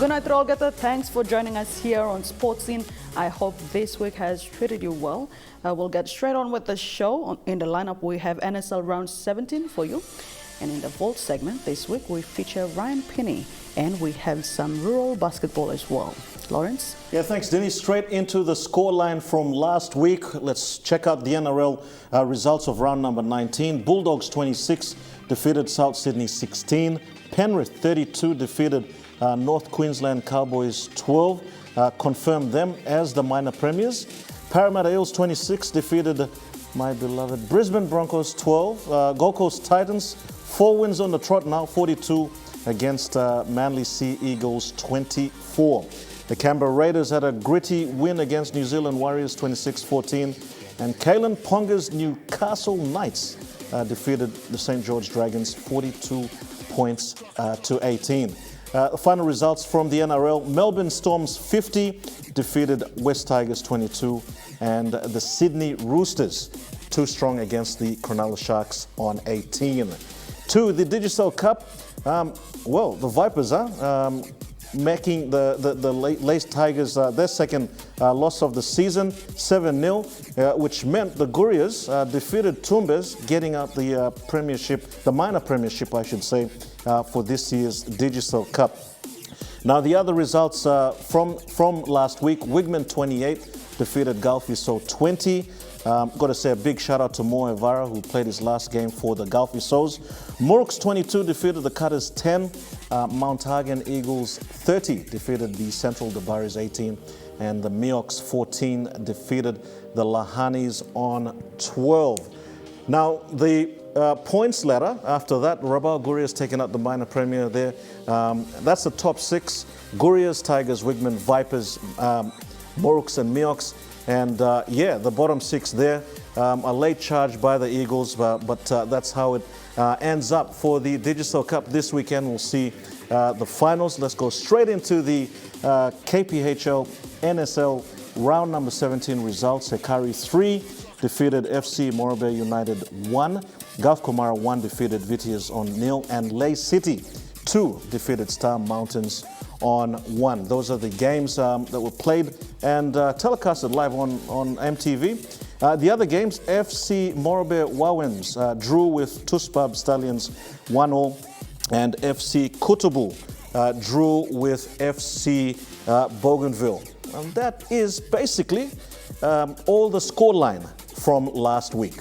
Good night, Rolgata. Thanks for joining us here on Sports Scene. I hope this week has treated you well. We'll get straight on with the show. In the lineup, we have NSL Round 17 for you. And in the Vault segment this week, we feature Ryan Pinney. And we have some rural basketball as well. Lawrence? Yeah, thanks, Denny. Straight into the scoreline from last week. Let's check out the NRL results of round number 19. Bulldogs 26 defeated South Sydney 16. Penrith 32 defeated North Queensland Cowboys 12. Confirmed them as the minor premiers. Parramatta Eels 26 defeated my beloved Brisbane Broncos 12. Gold Coast Titans 4 wins on the trot now, 42 against Manly Sea Eagles 24. The Canberra Raiders had a gritty win against New Zealand Warriors 26-14. And Kalen Ponga's Newcastle Knights defeated the St. George Dragons 42 points to 18. Final results from the NRL. Melbourne Storms 50 defeated West Tigers 22. And the Sydney Roosters too strong against the Cronulla Sharks on 18. To the Digicel Cup, well, the Vipers are making the Lace Tigers their second loss of the season, 7-0, which meant the Gurias defeated Tumbes, getting out the premiership, the minor premiership, I should say, for this year's Digicel Cup. Now, the other results from last week, Wigman 28 defeated Galfiso 20. Got to say a big shout out to Mo Evara, who played his last game for the Galfisos. Morks 22 defeated the Cutters 10. Mount Hagen Eagles 30 defeated the Central Dabaris 18. And the Miox 14 defeated the Lahanis on 12. Now, the points ladder, after that, Rabaul Gurias taken out the minor premier there. That's the top 6. Gurias, Tigers, Wigman, Vipers, Morks and Miox. And yeah, the bottom 6 there, a late charge by the Eagles, but that's how it ends up for the Digicel Cup this weekend. We'll see the finals. Let's go straight into the KPHL NSL round number 17 results. Hekari 3 defeated FC Morabay United 1. Gulf Komara 1 defeated Vitias on 0. And Lay City 2 defeated Star Mountains on 1. Those are the games that were played and telecasted live on EMTV. The other games, FC Morabay Wawens drew with Tuspab Stallions 1-0, and FC Kutubu drew with FC Bougainville. And that is basically all the scoreline from last week.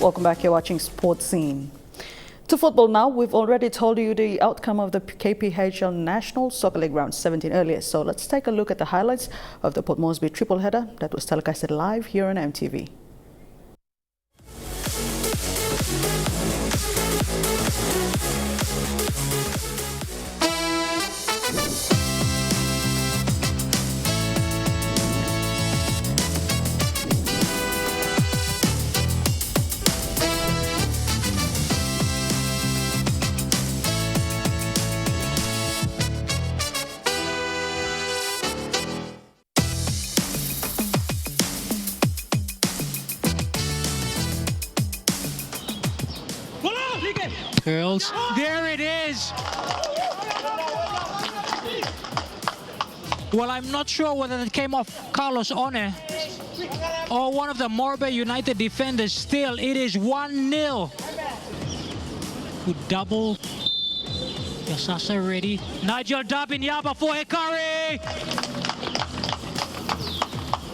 Welcome back. You're watching Sports Scene. To football now. We've already told you the outcome of the KPHL National Soccer League Round 17 earlier. So let's take a look at the highlights of the Port Moresby triple header that was telecasted live here on MTV. Girls, there it is. Well, I'm not sure whether it came off Carlos One or one of the Morabay United defenders. Still, it is 1-0. Good double. Yasasa ready. Nigel Dabinyaba for Hekari.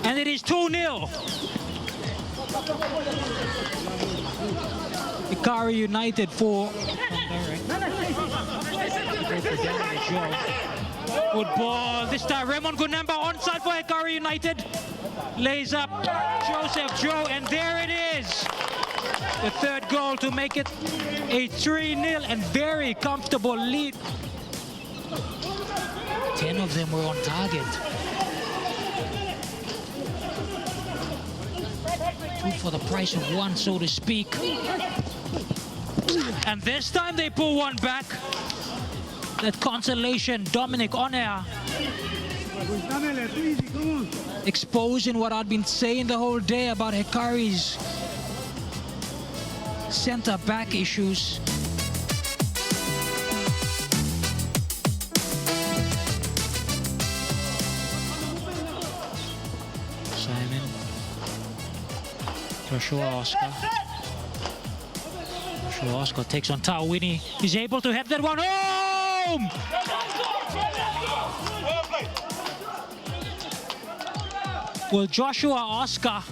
And it is 2-0. Hekari United for good ball. This time Raymond Gunamba onside for Hekari United. Lays up Joseph Joe, and there it is. The third goal to make it a 3-0 and very comfortable lead. 10 of them were on target. 2 for the price of 1, so to speak. And this time they pull one back. That consolation, Dominic on air. Exposing what I'd been saying the whole day about Hikari's center back issues. Simon. Joshua Oscar. Joshua Oscar takes on Tao Winnie. He's able to hit that one home! Well, Joshua Oscar,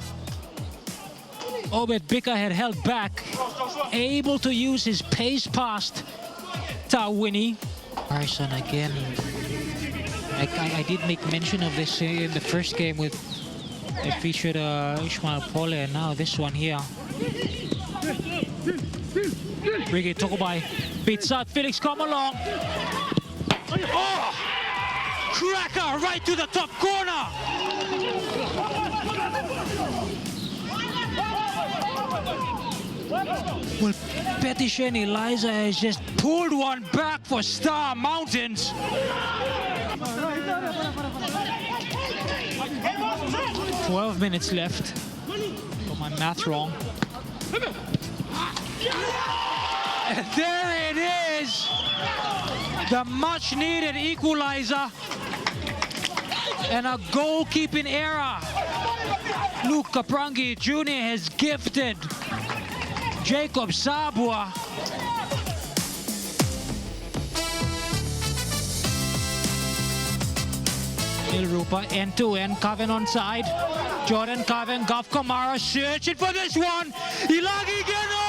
Obed Bika had held back, able to use his pace past Tao Winnie. Carson again. I did make mention of this in the first game with it featured Ishmael Pole, and now this one here. Ricky Tokobai beats out Felix, come along. Oh! Cracker right to the top corner. Well, Petishen Eliza has just pulled one back for Star Mountains. 12 minutes left. Got my math wrong. And there it is. The much needed equalizer. And a goalkeeping error. Luke Kaprangi Jr. has gifted Jacob Sabua Ilrupa end-to-end, Coven on side. Jordan Coven, Goff Kamara searching for this one. Ilagi Geno!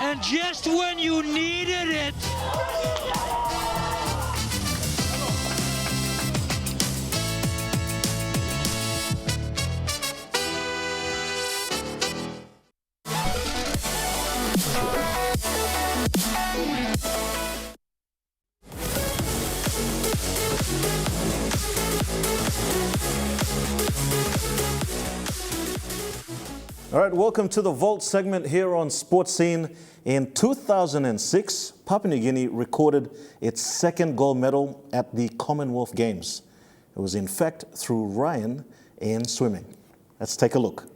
And just when you needed it, All right, welcome to the Vault segment here on Sports Scene. In 2006, Papua New Guinea recorded its second gold medal at the Commonwealth Games. It was in fact through Ryan in swimming. Let's take a look.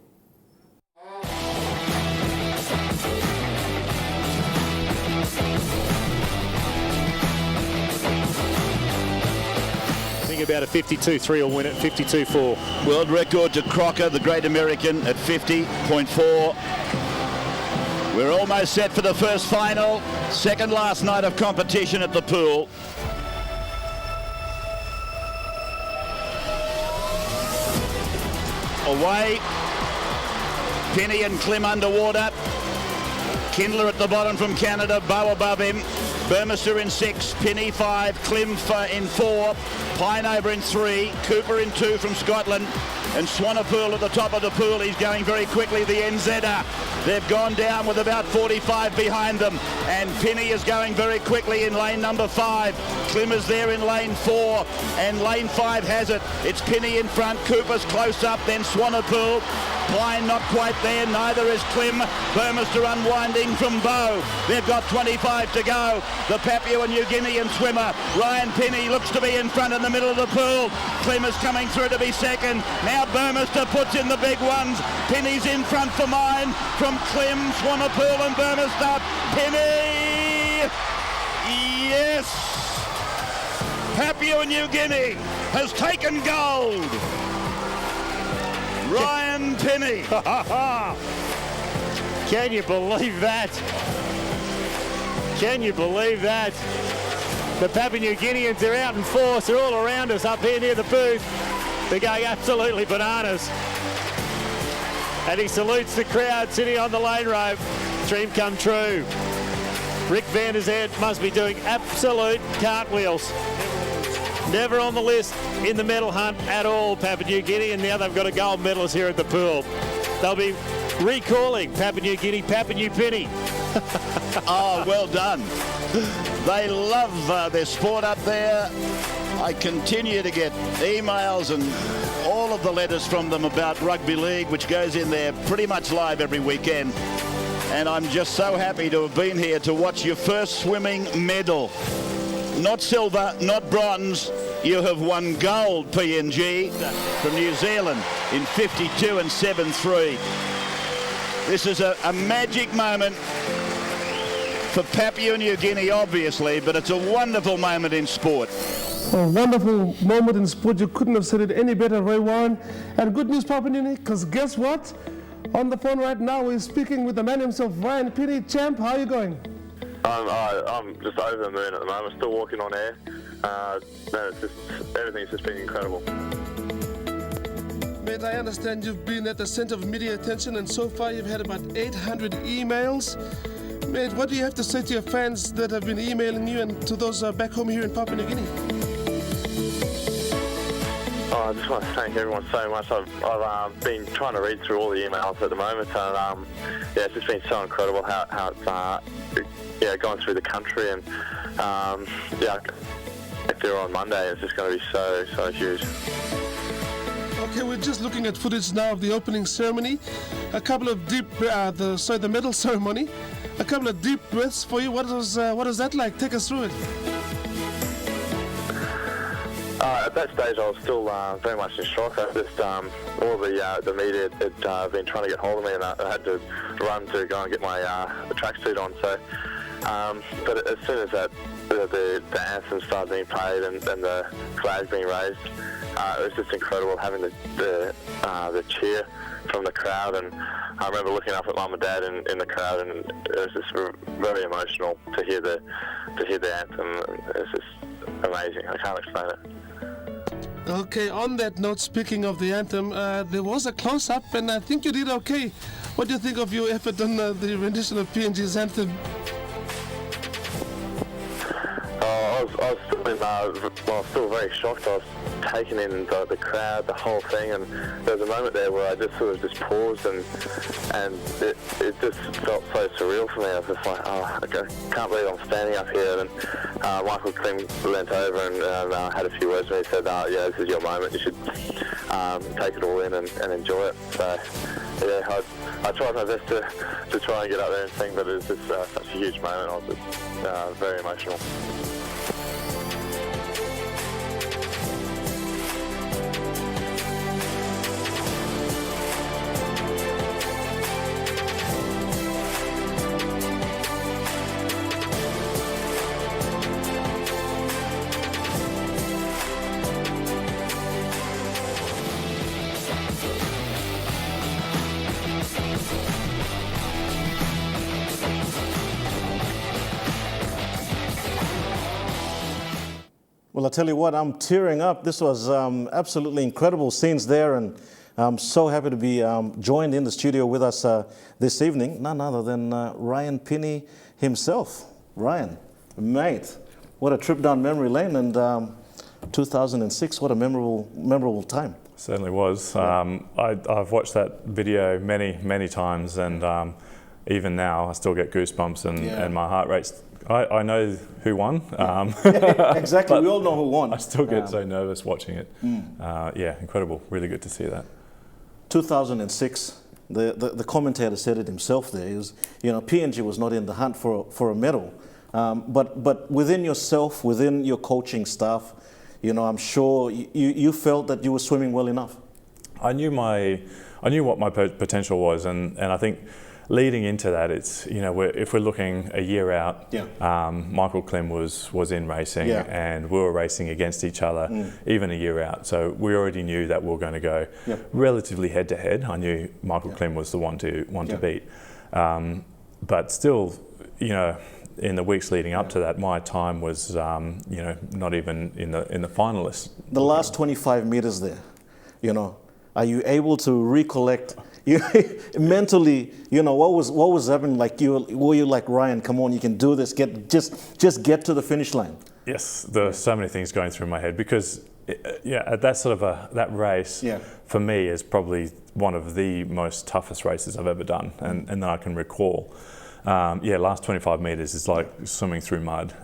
About a 52-3 will win it, 52-4. World record to Crocker, the great American, at 50.4. We're almost set for the first final. Second last night of competition at the pool. Away. Penny and Klim underwater. Kindler at the bottom from Canada, Bow above him. Burmester in 6, Penny 5, Klim in 4, Pineover in 3, Cooper in 2 from Scotland, and Swanepoel at the top of the pool. He's going very quickly, the NZer. They've gone down with about 45 behind them, and Penny is going very quickly in lane number 5. Klim is there in lane 4, and lane 5 has it. It's Penny in front, Cooper's close up, then Swanepoel. Pine not quite there, neither is Klim. Burmester unwinding from Bow. They've got 25 to go. The Papua New Guinean swimmer, Ryan Penny, looks to be in front in the middle of the pool. Klim is coming through to be second. Now Burmester puts in the big ones. Penny's in front for mine from Klim, Swanepoel and Burmester. Penny! Yes! Papua New Guinea has taken gold. Ryan Penny. Can you believe that? Can you believe that? The Papua New Guineans are out in force. They're all around us up here near the booth. They're going absolutely bananas. And he salutes the crowd sitting on the lane rope. Dream come true. Rick Van der Zandt must be doing absolute cartwheels. Never on the list in the medal hunt at all, Papua New Guinea, and now they've got a gold medalist here at the pool. They'll be recalling Papua New Guinea, Papua New Penny. Oh, well done. They love their sport up there. I continue to get emails and all of the letters from them about rugby league, which goes in there pretty much live every weekend. And I'm just so happy to have been here to watch your first swimming medal. Not silver, not bronze. You have won gold, PNG, from New Zealand in 52 and 7-3. This is a magic moment for Papua New Guinea, obviously, but it's a wonderful moment in sport. A wonderful moment in sport. You couldn't have said it any better, Ray Warren. And good news, Papua New Guinea, because guess what? On the phone right now, we're speaking with the man himself, Ryan Penny. Champ, how are you going? I'm just over the moon at the moment. Still walking on air. Everything's just been incredible. Mate, I understand you've been at the center of media attention, and so far you've had about 800 emails. Mate, what do you have to say to your fans that have been emailing you and to those back home here in Papua New Guinea? I just want to thank everyone so much. I've been trying to read through all the emails at the moment, and it's just been so incredible how it's going through the country, and if they're on Monday, it's just going to be so huge. Okay, we're just looking at footage now of the opening ceremony. A couple of deep, the medal ceremony. A couple of deep breaths for you. What is that like? Take us through it. At that stage, I was still very much in shock. All the media had been trying to get hold of me, and I had to run to go and get my tracksuit on. So, but as soon as the anthem started being played and the flag being raised, it was just incredible having the cheer from the crowd. And I remember looking up at Mum and Dad in the crowd, and it was just very emotional to hear the anthem. It's just amazing. I can't explain it. Okay, on that note, speaking of the anthem, there was a close-up, and I think you did okay. What do you think of your effort on the rendition of PNG's anthem? I was still very shocked. I was taking in the crowd, the whole thing, and there was a moment there where I just sort of just paused, and it just felt so surreal for me. I was just like, I can't believe I'm standing up here. And Michael Klim leant over and had a few words with me. He said, this is your moment. You should take it all in and enjoy it. So, yeah, I tried my best to try and get up there and sing, but it was just such a huge moment. I was just very emotional. Well, I tell you what, I'm tearing up. This was absolutely incredible scenes there, and I'm so happy to be joined in the studio with us this evening, none other than Ryan Penny himself. Ryan, mate, what a trip down memory lane, and 2006, what a memorable time. Certainly was. I've watched that video many times, and even now I still get goosebumps, and my heart rate's. I know who won. Exactly, we all know who won. I still get so nervous watching it. Incredible. Really good to see that. 2006, the commentator said it himself there. He was, PNG was not in the hunt for a medal. But within yourself, within your coaching staff, I'm sure you felt that you were swimming well enough. I knew what my potential was, and I think leading into that, it's if we're looking a year out, Michael Klim was in racing, and we were racing against each other even a year out. So we already knew that we were going to go relatively head to head. I knew Michael Klim was the one to beat, but still, in the weeks leading up to that, my time was not even in the finalists. The last 25 meters there, are you able to recollect? Mentally, what was happening? Were you like, Ryan, come on, you can do this. Just get to the finish line. Yes, there's so many things going through my head because, at that sort of that race for me is probably one of the most toughest races I've ever done, and that I can recall. yeah, last 25 metres is like swimming through mud.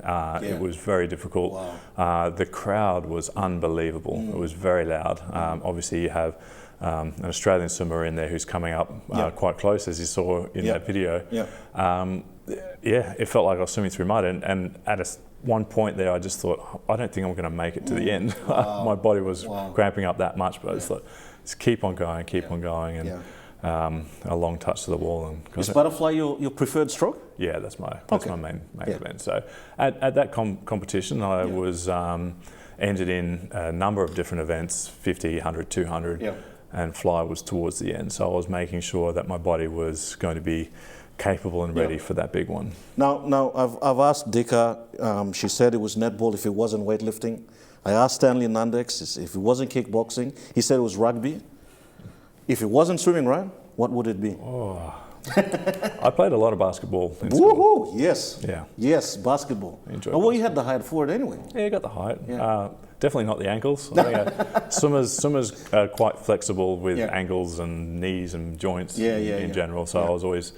It was very difficult. Wow. The crowd was unbelievable. It was very loud. Obviously, you have an Australian swimmer in there who's coming up quite close, as you saw in that video. Yeah, it felt like I was swimming through mud, and at one point there I just thought, I don't think I'm going to make it to the end. My body was cramping up that much, but I just thought, just keep on going, and a long touch to the wall. And is butterfly your preferred stroke? Yeah, that's my main event. So at that competition I was entered in a number of different events, 50, 100, 200, and fly was towards the end. So I was making sure that my body was going to be capable and ready for that big one. Now I've asked Dika, she said it was netball if it wasn't weightlifting. I asked Stanley Nandex if it wasn't kickboxing. He said it was rugby. If it wasn't swimming, right, what would it be? Oh. I played a lot of basketball in school. Woohoo! Yes. Yeah. Yes, basketball. Well, you had the height for it anyway. Yeah, you got the height. Definitely not the ankles. I think swimmers are quite flexible with ankles and knees and joints in general. So I was always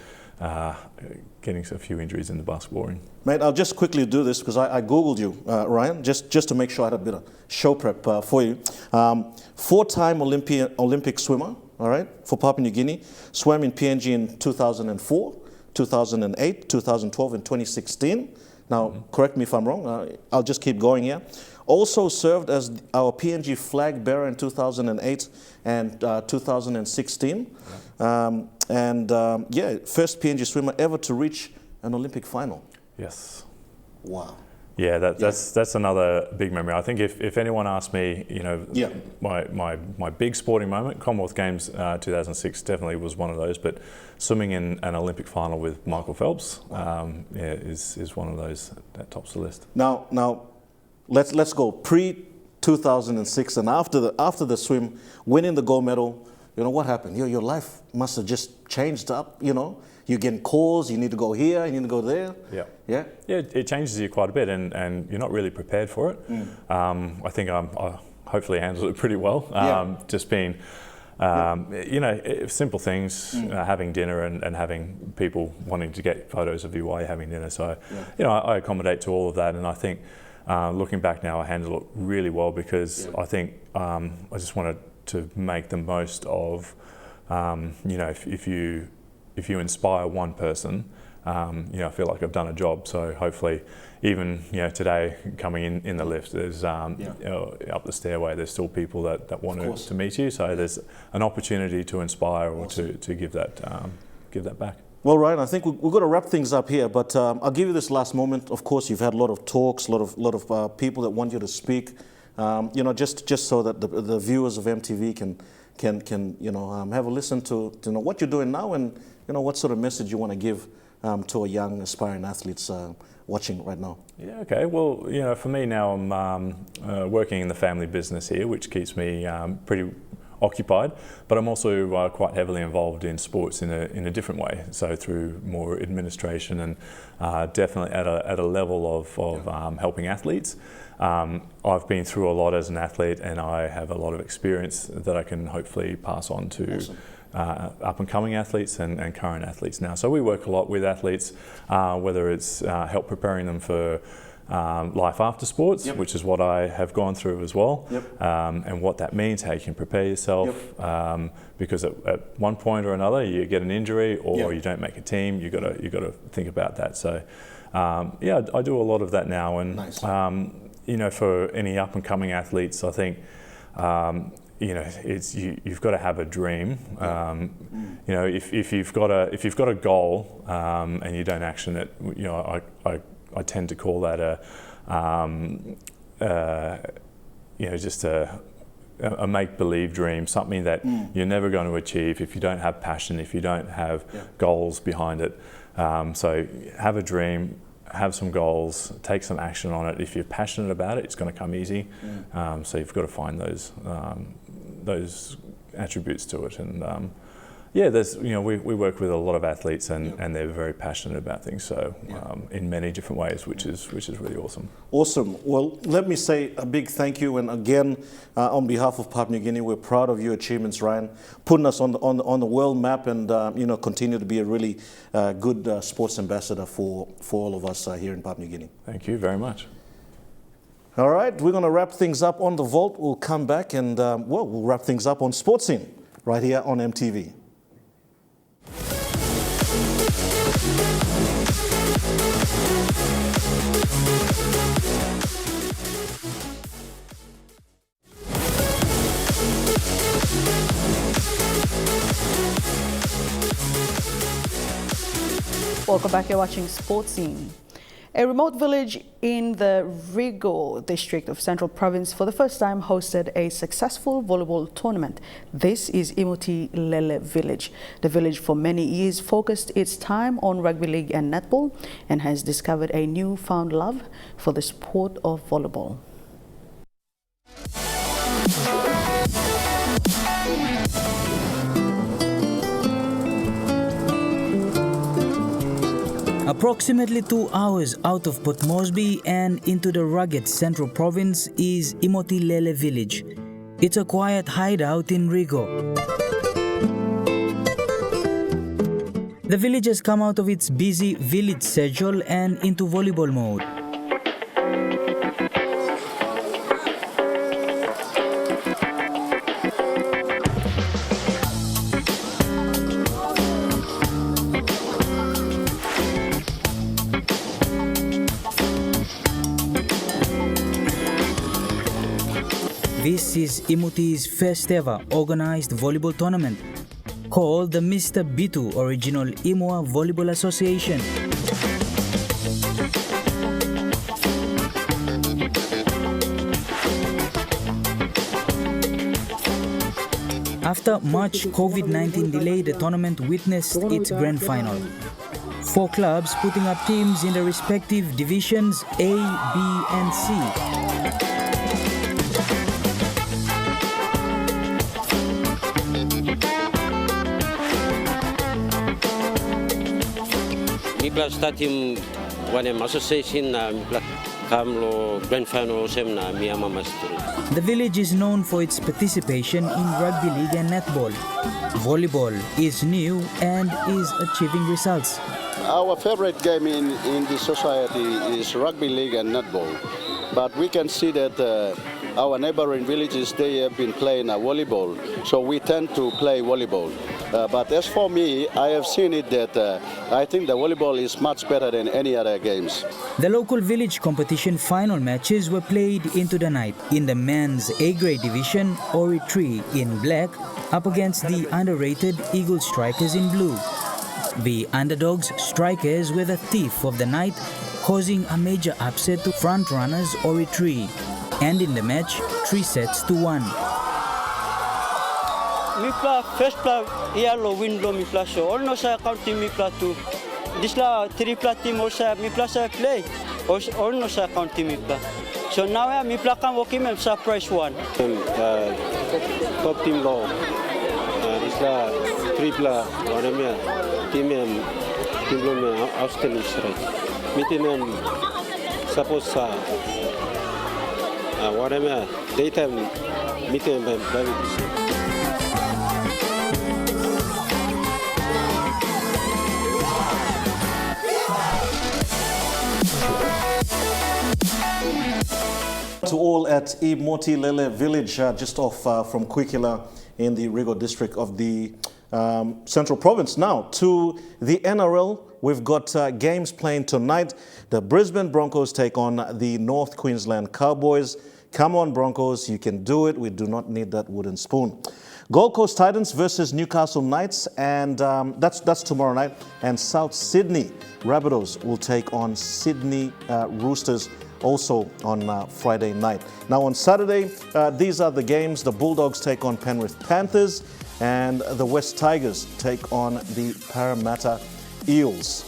getting a few injuries in the basketball ring. Mate, I'll just quickly do this because I Googled you, Ryan, just to make sure I had a bit of show prep for you. 4-time Olympic swimmer, all right, for Papua New Guinea. Swam in PNG in 2004, 2008, 2012, and 2016. Now, correct me if I'm wrong. I'll just keep going here. Also served as our PNG flag bearer in 2008 and 2016. First PNG swimmer ever to reach an Olympic final. Yes. Wow. Yeah, that's another big memory. I think if anyone asked me, you know, my big sporting moment, Commonwealth Games 2006 definitely was one of those, but swimming in an Olympic final with Michael Phelps is one of those that tops the list. Now, let's go pre-2006 and after the swim, winning the gold medal. You know what happened? Your life must have just changed up. You know, you're getting calls. You need to go here. You need to go there. Yeah. It changes you quite a bit, and you're not really prepared for it. I think I hopefully handled it pretty well. Just being, you know, simple things, having dinner and having people wanting to get photos of you while you're having dinner. So, you know, I accommodate to all of that, and I think. Looking back now, I handled it really well because I think I just wanted to make the most of, you know, if you inspire one person, you know, I feel like I've done a job. So hopefully, even you know today coming in the lift, there's you know, up the stairway, there's still people that want to meet you. So there's an opportunity to inspire or to give that back. Well, Ryan, I think we're going to wrap things up here, but I'll give you this last moment. Of course, you've had a lot of talks, a lot of people that want you to speak. You know, just so that the viewers of EMTV can you know have a listen to know what you're doing now and you know what sort of message you want to give to a young aspiring athletes watching right now. Yeah. Okay. Well, you know, for me now, I'm working in the family business here, which keeps me pretty occupied, but I'm also quite heavily involved in sports in a different way. So through more administration and definitely at a level of helping athletes. I've been through a lot as an athlete, and I have a lot of experience that I can hopefully pass on to up and coming athletes and current athletes now. So we work a lot with athletes, whether it's help preparing them for life after sports, which is what I have gone through as well, and what that means, how you can prepare yourself, because at one point or another you get an injury or you don't make a team. You got to think about that. So yeah, I do a lot of that now, and you know, for any up and coming athletes, I think you know, it's you've got to have a dream. You know, if you've got a goal and you don't action it, you know, I tend to call that you know, just a make-believe dream, something that you're never going to achieve if you don't have passion, if you don't have goals behind it. So have a dream, have some goals, take some action on it. If you're passionate about it, it's going to come easy. So you've got to find those attributes to it, and Yeah, there's we work with a lot of athletes and they're very passionate about things. So in many different ways, which is really awesome. Awesome. Well, let me say a big thank you, and again, on behalf of Papua New Guinea, we're proud of your achievements, Ryan, putting us on the world map, and continue to be a really good sports ambassador for all of us here in Papua New Guinea. Thank you very much. All right, we're going to wrap things up on the vault. We'll come back and we'll wrap things up on Sports Scene right here on EMTV. Welcome back. You're watching Sports Scene. A remote village in the Rigo district of Central Province for the first time hosted a successful volleyball tournament. This is Imoti Lele village. The village for many years focused its time on rugby league and netball and has discovered a newfound love for the sport of volleyball. Approximately 2 hours out of Port Moresby and into the rugged Central Province is Imoti Lele village. It's a quiet hideout in Rigo. The village has come out of its busy village schedule and into volleyball mode. This is Imoti's first ever organized volleyball tournament, called the Mr. Bitu Original Imua Volleyball Association. After much COVID-19 delay, the tournament witnessed its grand final. 4 clubs putting up teams in the respective divisions A, B and C. Mipla statim wanem association na mipla kamlo grand final sem na miyama master. The village is known for its participation in rugby league and netball. Volleyball is new and is achieving results. Our favorite game in the society is rugby league and netball, but we can see that our neighboring villages, they have been playing volleyball, so we tend to play volleyball. But as for me, I have seen it that I think the volleyball is much better than any other games. The local village competition final matches were played into the night. In the men's A-grade division, Ori 3 in black up against the underrated Eagle Strikers in blue. The underdogs strikers were the thief of the night, causing a major upset to front runners Ori 3, ending the match 3 sets to 1. Mipla first play yellow win lo mipla so all sa county mipla to this la 3 pla team also mipla sa play all sa county mipla so now mipla can walk him surprise 1 Top team lo this la 3 pla waramia team lo me Australia straight. Meeting suppose sa waramia daytime meeting very. To all at Imoti Lele village, just off from Kwikila in the Rigo district of the Central Province. Now to the NRL, we've got games playing tonight. The Brisbane Broncos take on the North Queensland Cowboys. Come on Broncos, you can do it. We do not need that wooden spoon. Gold Coast Titans versus Newcastle Knights, and that's tomorrow night. And South Sydney Rabbitohs will take on Sydney Roosters also on Friday night. Now on Saturday, these are the games. The Bulldogs take on Penrith Panthers and the West Tigers take on the Parramatta Eels.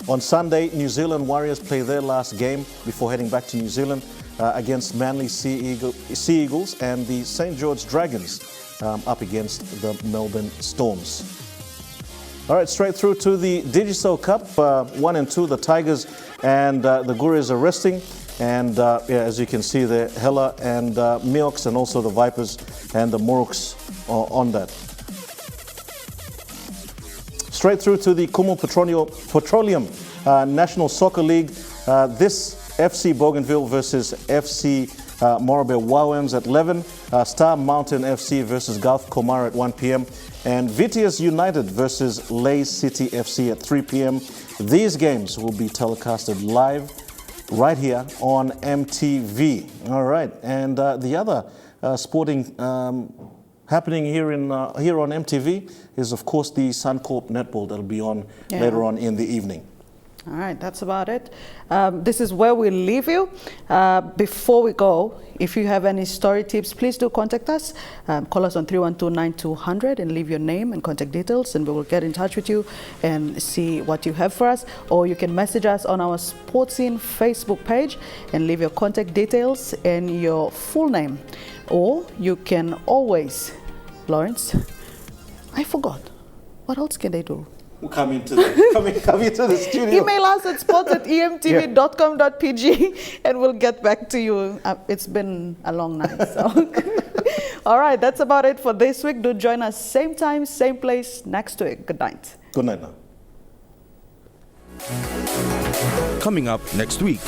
On Sunday, New Zealand Warriors play their last game before heading back to New Zealand against Manly Sea Eagles and the St. George Dragons up against the Melbourne Storms. All right, straight through to the Digicel Cup, 1 and 2, the Tigers and the Gurus are resting. And as you can see there, Hela and Miox and also the Vipers and the Moruks are on that. Straight through to the Kumu Petroleum National Soccer League. This FC Bougainville versus FC Morobe Wowens at 11. Star Mountain FC versus Gulf Komar at 1 p.m. And Vitius United versus Lay City FC at 3 p.m. These games will be telecasted live right here on EMTV. All right, and the other sporting happening here on EMTV is, of course, the Suncorp Netball that'll be on later on in the evening. All right, that's about it. This is where we leave you. Before we go, if you have any story tips, please do contact us. Call us on 312-9200 and leave your name and contact details, and we will get in touch with you and see what you have for us. Or you can message us on our Sportscene Facebook page and leave your contact details and your full name. Or you can always, Lawrence, I forgot. What else can they do? Come into the studio. Email us at sports@emtv.com.pg and we'll get back to you. It's been a long night. So. All right, that's about it for this week. Do join us same time, same place next week. Good night. Good night now. Coming up next week.